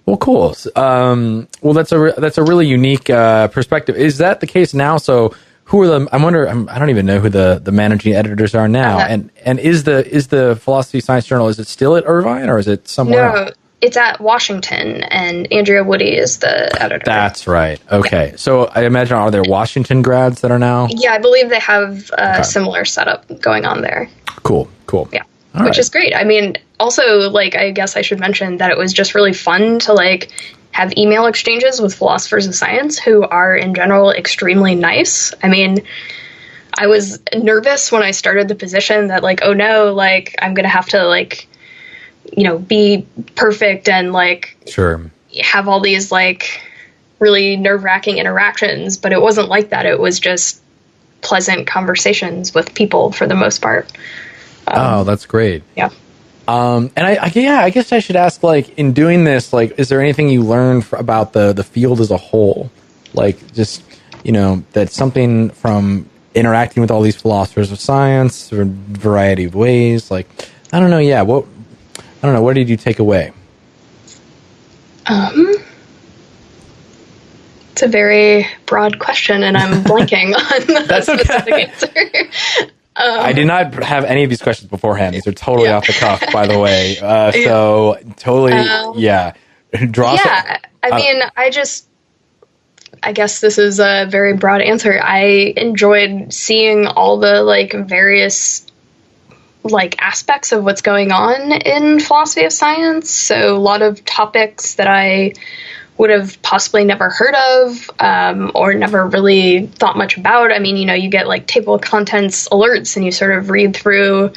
S1: Well, cool. Well, that's a really unique perspective. Is that the case now? So, who are the? I wonder. I don't even know who the managing editors are now. And is the Philosophy Science Journal, is it still at Irvine or is it somewhere else?
S2: No, it's at Washington, and Andrea Woody is the editor.
S1: That's right. Okay, so I imagine, are there Washington grads that are now?
S2: Yeah, I believe they have a similar setup going on there.
S1: Cool.
S2: Yeah, which is great. I mean, also, like, I guess I should mention that it was just really fun to, like, have email exchanges with philosophers of science who are, in general, extremely nice. I mean, I was nervous when I started the position that, like, oh no, like, I'm going to have to, like, you know, be perfect and, like, have all these, like, really nerve-wracking interactions. But it wasn't like that. It was just pleasant conversations with people for the most part.
S1: Oh, that's great.
S2: Yeah.
S1: And I guess I should ask, like, in doing this, like, is there anything you learned about the field as a whole? Like, just, you know, that's something from interacting with all these philosophers of science or a variety of ways. Like, I don't know. Yeah. What did you take away?
S2: It's a very broad question, and I'm blanking on the specific answer.
S1: I did not have any of these questions beforehand. These are totally off the cuff, by the way. So totally, Draw.
S2: Yeah, I mean, I guess this is a very broad answer. I enjoyed seeing all the, like, various, like, aspects of what's going on in philosophy of science. So a lot of topics that I would have possibly never heard of, or never really thought much about. I mean, you know, you get, like, table of contents alerts and you sort of read through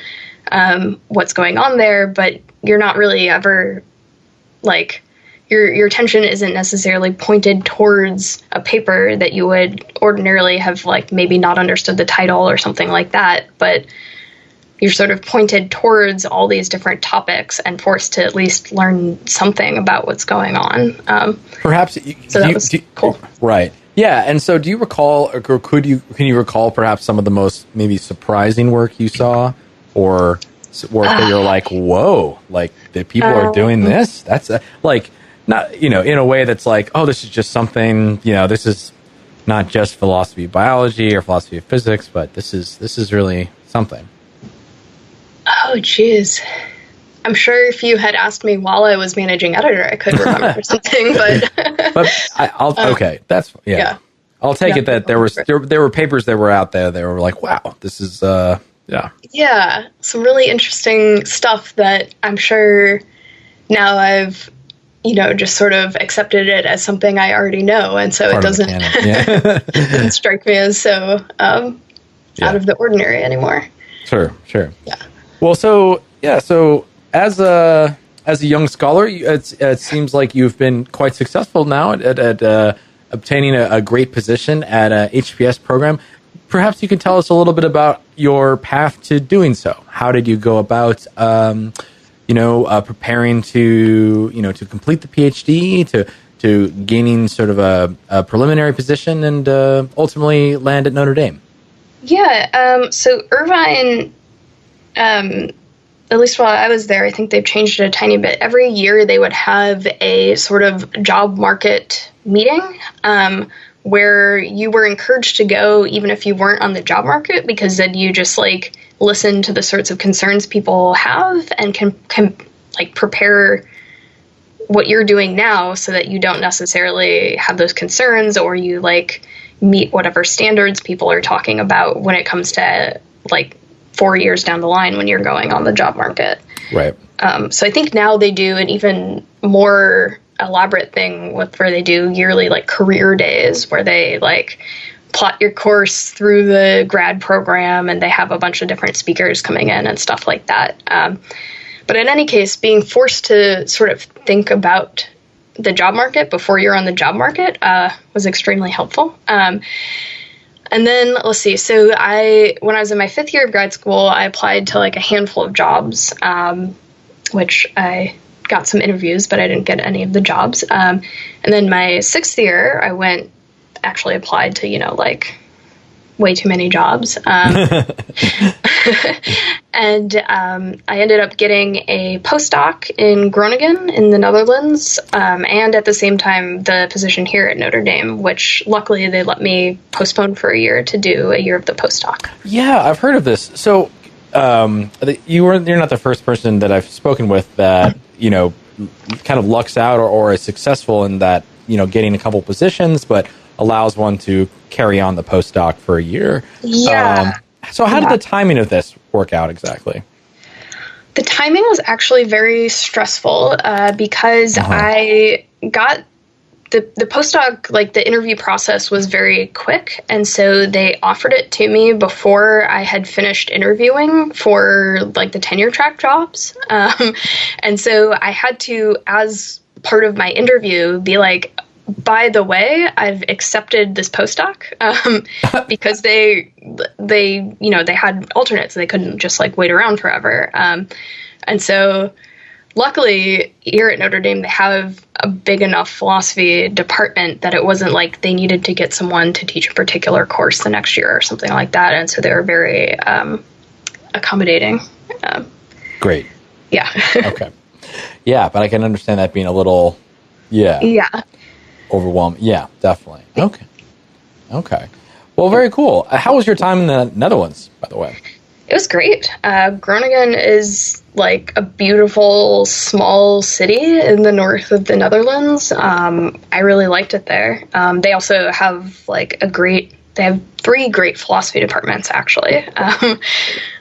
S2: what's going on there, but you're not really ever, like, your attention isn't necessarily pointed towards a paper that you would ordinarily have, like, maybe not understood the title or something like that, but you're sort of pointed towards all these different topics and forced to at least learn something about what's going on.
S1: Perhaps.
S2: That was cool.
S1: Right. Yeah. And so do you recall, or can you recall perhaps some of the most maybe surprising work you saw, or work that you're like, whoa, like, the people are doing this? That's like, not, you know, in a way that's like, oh, this is just something, you know, this is not just philosophy of biology or philosophy of physics, but this is really something.
S2: Oh, geez. I'm sure if you had asked me while I was managing editor, I could remember something, but...
S1: okay, that's... Yeah. I'll take it that there were papers that were out there that were like, wow, this is... Yeah,
S2: some really interesting stuff that I'm sure now I've, you know, just sort of accepted it as something I already know, and so it doesn't, it doesn't strike me as so out of the ordinary anymore.
S1: Sure.
S2: Yeah.
S1: Well, so as a young scholar, it seems like you've been quite successful now at obtaining a great position at a HPS program. Perhaps you can tell us a little bit about your path to doing so. How did you go about, preparing to complete the PhD, to gaining sort of a preliminary position, and ultimately land at Notre Dame?
S2: Yeah. So Irvine. At least while I was there, I think they've changed it a tiny bit. Every year they would have a sort of job market meeting where you were encouraged to go even if you weren't on the job market, because then you just, like, listen to the sorts of concerns people have and can like prepare what you're doing now so that you don't necessarily have those concerns, or you, like, meet whatever standards people are talking about when it comes to, like, 4 years down the line when you're going on the job market.
S1: Right.
S2: So I think now they do an even more elaborate thing where they do yearly, like, career days where they, like, plot your course through the grad program, and they have a bunch of different speakers coming in and stuff like that. But in any case, being forced to sort of think about the job market before you're on the job market was extremely helpful. And then, let's see, so when I was in my 5th year of grad school, I applied to, like, a handful of jobs, which I got some interviews, but I didn't get any of the jobs. And then my 6th year, I applied to, you know, like, way too many jobs. And I ended up getting a postdoc in Groningen in the Netherlands, and at the same time the position here at Notre Dame, which luckily they let me postpone for a year to do a year of the postdoc.
S1: Yeah, I've heard of this. So you're not the first person that I've spoken with that, kind of lucks out or is successful in that, getting a couple positions, but allows one to carry on the postdoc for a year.
S2: Yeah.
S1: So how did the timing of this work out exactly?
S2: The timing was actually very stressful because I got the postdoc, like the interview process was very quick. And so they offered it to me before I had finished interviewing for like the tenure track jobs. And so I had to, as part of my interview, be like, by the way, I've accepted this postdoc because they had alternates. They couldn't just like wait around forever. And so luckily here at Notre Dame, they have a big enough philosophy department that it wasn't like they needed to get someone to teach a particular course the next year or something like that. And so they were very accommodating.
S1: Great.
S2: Yeah.
S1: Okay. Yeah, but I can understand that being a little, overwhelming. Yeah, definitely. Okay. Well, very cool. How was your time in the Netherlands, by the way?
S2: It was great. Groningen is like a beautiful small city in the north of the Netherlands. I really liked it there. They also have they have 3 great philosophy departments actually.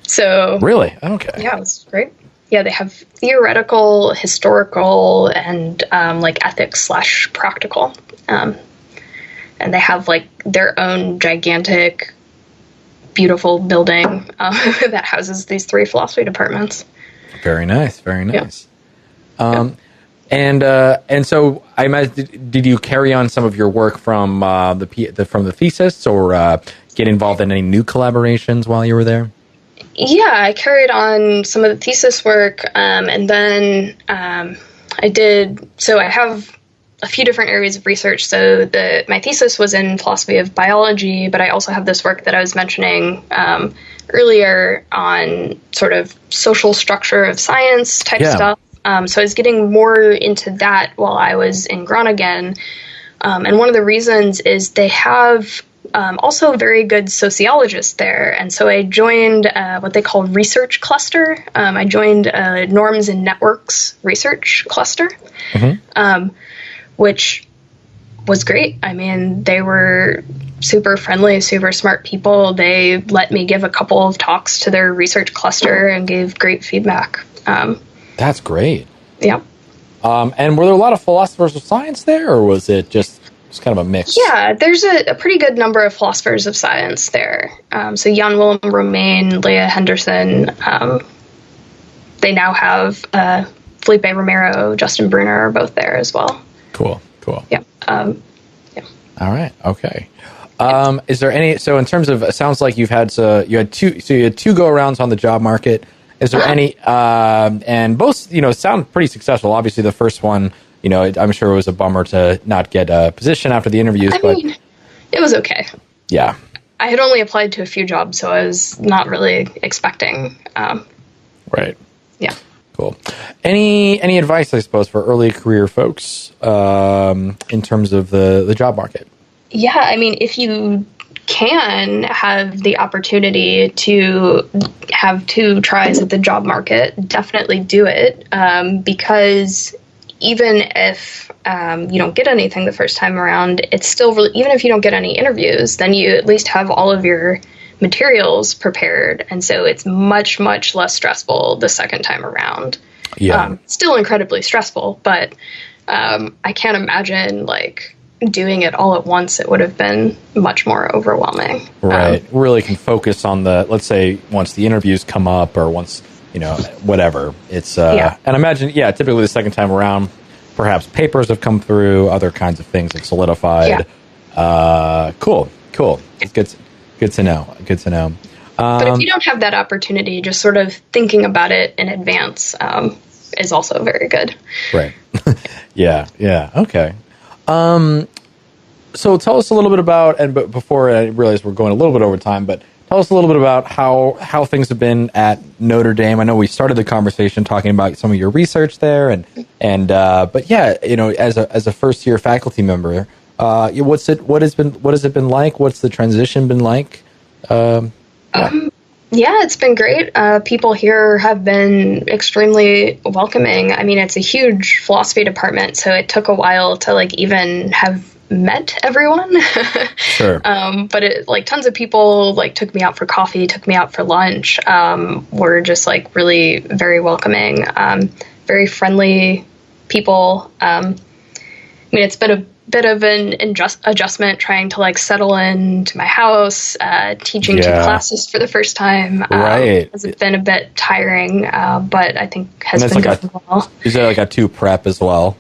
S2: So
S1: really? Okay.
S2: Yeah, it was great. Yeah, they have theoretical, historical, and ethics/practical. And they have like their own gigantic, beautiful building that houses these 3 philosophy departments.
S1: Very nice. Very nice. Yeah. And so I imagine, did you carry on some of your work from the thesis, or get involved in any new collaborations while you were there?
S2: Yeah, I carried on some of the thesis work, and then I have a few different areas of research. So my thesis was in philosophy of biology, but I also have this work that I was mentioning earlier on sort of social structure of science type stuff. So I was getting more into that while I was in Groningen. And one of the reasons is they have also very good sociologists there. And so I joined what they call research cluster. I joined norms and networks research cluster, which was great. I mean, they were super friendly, super smart people. They let me give a couple of talks to their research cluster and gave great feedback.
S1: That's great.
S2: Yeah.
S1: And were there a lot of philosophers of science there, or was it just kind of a mix?
S2: Yeah, there's a pretty good number of philosophers of science there. So Jan Willem Romein, Leah Henderson. They now have Felipe Romero, Justin Brunner are both there as well.
S1: Cool.
S2: Yeah.
S1: All right. Okay. Is there any? So in terms of, it sounds like you had two go arounds on the job market. Is there any? And both, sound pretty successful. Obviously, the first one, I'm sure it was a bummer to not get a position after the interviews.
S2: I mean, it was okay.
S1: Yeah.
S2: I had only applied to a few jobs, so I was not really expecting.
S1: Right.
S2: Yeah.
S1: Cool. Any advice, I suppose, for early career folks in terms of the job market? Yeah,
S2: I mean, if you can have the opportunity to have 2 tries at the job market, definitely do it, because even if you don't get anything the first time around, it's still really, even if you don't get any interviews, then you at least have all of your materials prepared. And so it's much, much less stressful the second time around.
S1: Yeah.
S2: Still incredibly stressful, but I can't imagine doing it all at once. It would have been much more overwhelming.
S1: Right. Really can focus on let's say once the interviews come up, or once, whatever. It's, and I imagine, typically the second time around, perhaps papers have come through, other kinds of things have solidified. Yeah. Cool. It's good to know. But
S2: if you don't have that opportunity, just sort of thinking about it in advance is also very good.
S1: Right. Yeah. Okay. So tell us a little bit about, but before I realize we're going a little bit over time, but tell us a little bit about how things have been at Notre Dame. I know we started the conversation talking about some of your research there, but yeah, as a first year faculty member, what has it been like? What's the transition been like?
S2: Yeah, it's been great. People here have been extremely welcoming. I mean, it's a huge philosophy department, so it took a while to even have met everyone.
S1: Sure.
S2: But tons of people took me out for coffee, took me out for lunch. Were just really very welcoming, very friendly people. I mean, it's been a bit of an adjustment trying to settle into my house, teaching two classes for the first time.
S1: Right.
S2: It's been a bit tiring, but I think has been going well.
S1: Is there a 2 prep as well?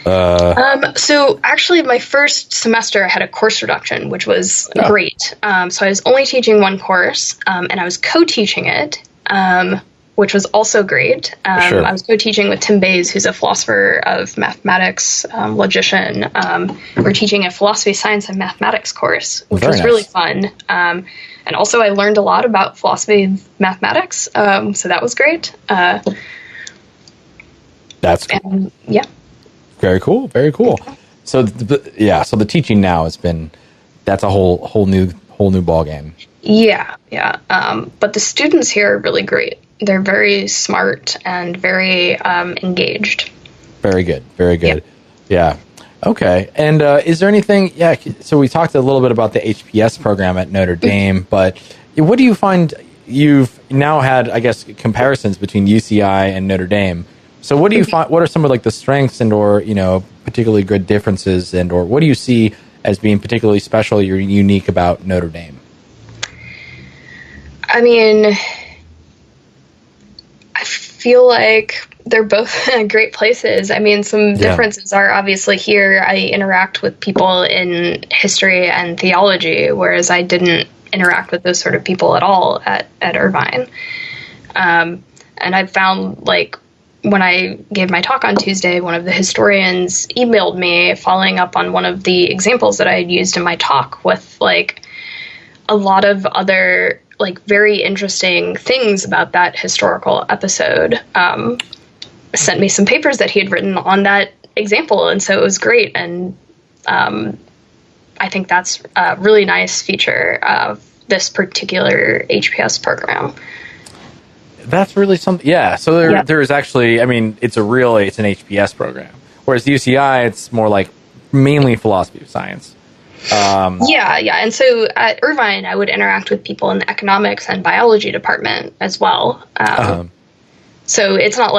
S2: So actually my first semester I had a course reduction, which was great. So I was only teaching one course, and I was co-teaching it, which was also great.
S1: Sure.
S2: I was co-teaching with Tim Bayes, who's a philosopher of mathematics, logician. We're teaching a philosophy, science, and mathematics course, which was really fun. And also I learned a lot about philosophy and mathematics, so that was great.
S1: That's cool.
S2: Yeah.
S1: Very cool. Very cool. So so the teaching now that's a whole new ball game.
S2: Yeah. But the students here are really great. They're very smart and very engaged.
S1: Very good. Very good. Yeah. Okay. And is there anything? Yeah. So we talked a little bit about the HPS program at Notre Dame, but what do you find? You've now had, I guess, comparisons between UCI and Notre Dame. So what do you find? What are some of the strengths or particularly good differences, or what do you see as being particularly special or unique about Notre Dame?
S2: I mean, I feel like they're both great places. I mean, some differences are obviously here I interact with people in history and theology, whereas I didn't interact with those sort of people at all at Irvine. And I found when I gave my talk on Tuesday, one of the historians emailed me following up on one of the examples that I had used in my talk with a lot of other very interesting things about that historical episode. Sent me some papers that he had written on that example, and so it was great. And I think that's a really nice feature of this particular HPS program.
S1: That's really something. Yeah. So there is actually, I mean, it's an HPS program, whereas the UCI, it's more mainly philosophy of science.
S2: Yeah. And so at Irvine, I would interact with people in the economics and biology department as well. So it's not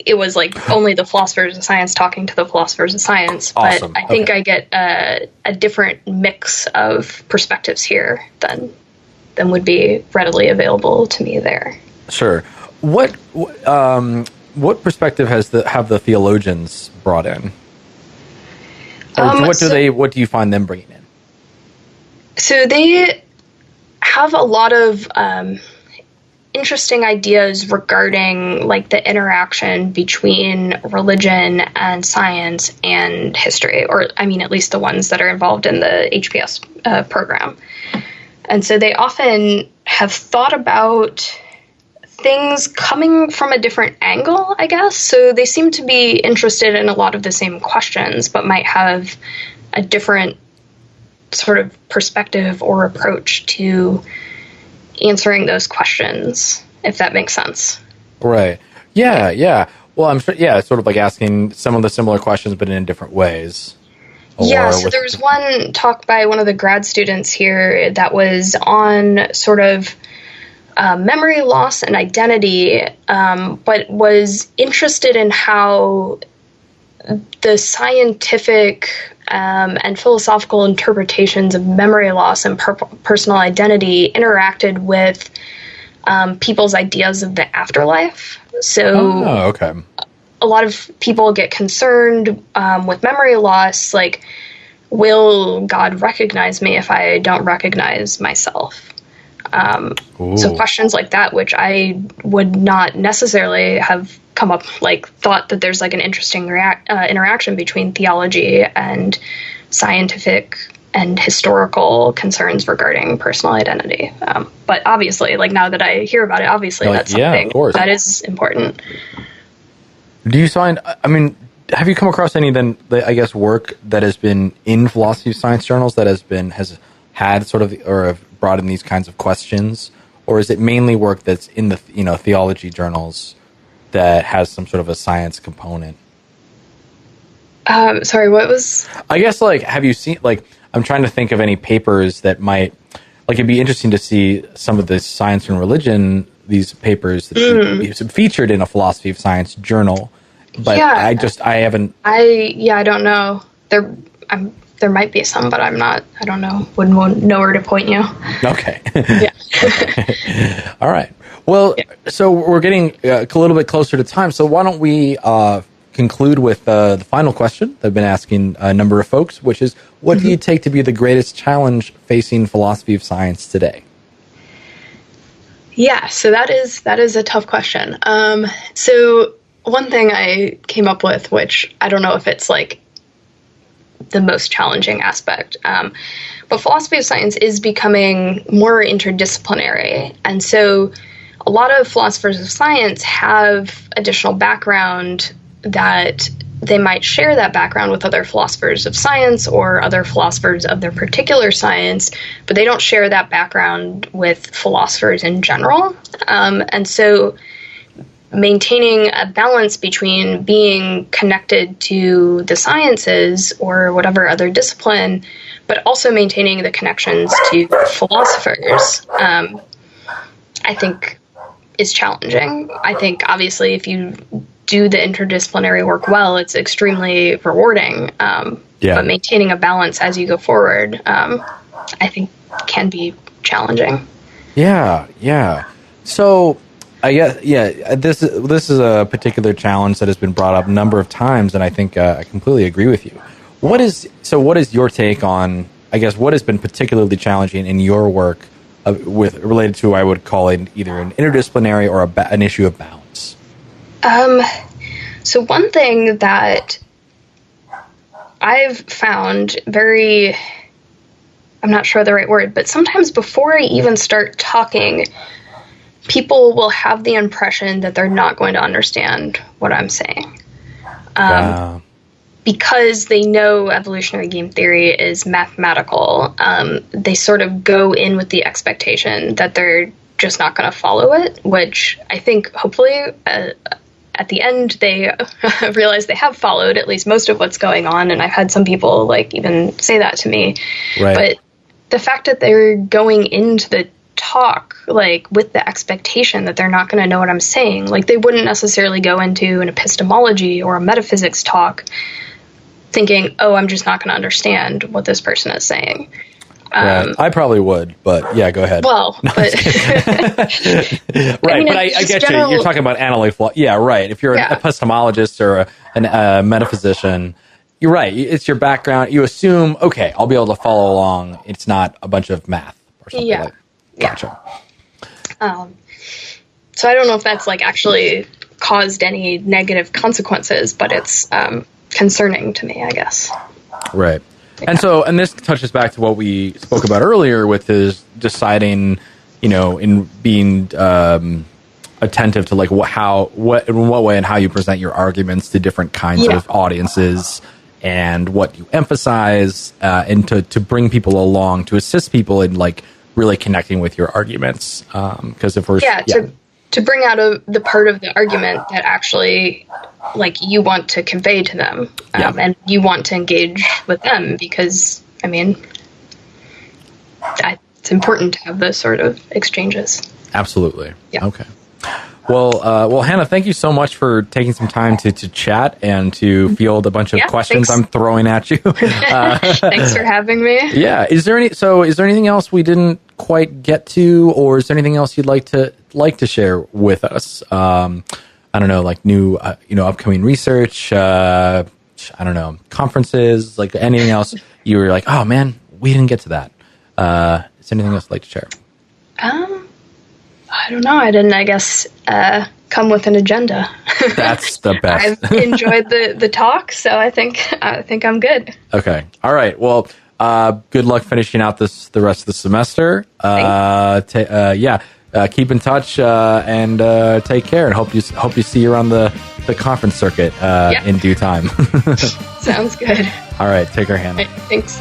S2: it was only the philosophers of science talking to the philosophers of science,
S1: awesome.
S2: But I think I get a different mix of perspectives here than would be readily available to me there.
S1: Sure. What perspective have the theologians brought in? Or what do you find them bringing in?
S2: So they have a lot of interesting ideas regarding the interaction between religion and science and history, or I mean, at least the ones that are involved in the HPS program. And so they often have thought about things coming from a different angle, I guess. So they seem to be interested in a lot of the same questions, but might have a different sort of perspective or approach to answering those questions, if that makes sense.
S1: Right. Yeah. Well, I'm sure, it's sort of asking some of the similar questions, but in different ways.
S2: So there was one talk by one of the grad students here that was on sort of memory loss and identity, but was interested in how the scientific and philosophical interpretations of memory loss and personal identity interacted with people's ideas of the afterlife. So a lot of people get concerned with memory loss, will God recognize me if I don't recognize myself? So questions like that, which I would not necessarily have come up, thought that there's an interesting interaction between theology and scientific and historical concerns regarding personal identity. But obviously, like now that I hear about it, obviously that's something that is important.
S1: Do you find, I mean, have you come across any then, I guess, work that has been in philosophy of science journals that has had sort of, or have brought in these kinds of questions? Or is it mainly work that's in the, theology journals that has some sort of a science component?
S2: Sorry, what was?
S1: I guess, like, have you seen, like, I'm trying to think of any papers that might, like, it'd be interesting to see some of the science and religion, these papers that featured in a philosophy of science journal. But I haven't.
S2: I don't know. There might be some, but I don't know. Wouldn't know where to point you.
S1: Okay. All right. Well, so we're getting a little bit closer to time. So why don't we conclude with the final question that I've been asking a number of folks, which is, what do you take to be the greatest challenge facing philosophy of science today?
S2: Yeah, so that is a tough question. So one thing I came up with, which I don't know if it's like the most challenging aspect, but philosophy of science is becoming more interdisciplinary. And so a lot of philosophers of science have additional background that they might share that background with other philosophers of science or other philosophers of their particular science, but they don't share that background with philosophers in general. And so maintaining a balance between being connected to the sciences or whatever other discipline, but also maintaining the connections to philosophers, I think is challenging. I think obviously if you do the interdisciplinary work well, it's extremely rewarding. But maintaining a balance as you go forward, I think can be challenging.
S1: Yeah. So I guess, this is a particular challenge that has been brought up a number of times, and I think I completely agree with you. What is your take on, I guess, what has been particularly challenging in your work related to, I would call it either an interdisciplinary or an issue of balance?
S2: So one thing that I've found I'm not sure the right word, but sometimes before I even start talking, people will have the impression that they're not going to understand what I'm saying. Because they know evolutionary game theory is mathematical, they sort of go in with the expectation that they're just not going to follow it, which I think hopefully at the end they realize they have followed at least most of what's going on. And I've had some people like even say that to me. Right. But the fact that they're going into the talk like with the expectation that they're not going to know what I'm saying, like they wouldn't necessarily go into an epistemology or a metaphysics talk thinking, oh, I'm just not going to understand what this person is saying.
S1: I probably would, but yeah, go ahead.
S2: Well, but
S1: right, but I get you. You're talking about analytic philosophy. Yeah, right. If you're an epistemologist or a metaphysician, you're right. It's your background. You assume, okay, I'll be able to follow along. It's not a bunch of math or something like that. Gotcha.
S2: So I don't know if that's like actually caused any negative consequences, but it's concerning to me, I guess.
S1: Right. And so, and this touches back to what we spoke about earlier with is deciding, in being attentive to like in what way and how you present your arguments to different kinds of audiences and what you emphasize, and to bring people along, to assist people in like really connecting with your arguments. Because if we're
S2: to bring out the part of the argument that actually like you want to convey to them, and you want to engage with them, because I mean, it's important to have those sort of exchanges.
S1: Absolutely. Yeah. Okay. Well, Hannah, thank you so much for taking some time to chat and to field a bunch of questions I'm throwing at you.
S2: Thanks for having me.
S1: Yeah. Is there anything else we didn't quite get to, or is there anything else you'd like to share with us? I don't know, like new, upcoming research, I don't know, conferences, like anything else you were like, oh man, we didn't get to that. Is there anything else you'd like to share?
S2: I don't know. I didn't, I guess, come with an agenda.
S1: That's the best.
S2: I've enjoyed the talk, so I think I'm good.
S1: Okay. All right. Well, good luck finishing out the rest of the semester. Keep in touch and take care. And hope you see you around the conference circuit in due time.
S2: Sounds good.
S1: All right. Take care, Hannah.
S2: All right, thanks.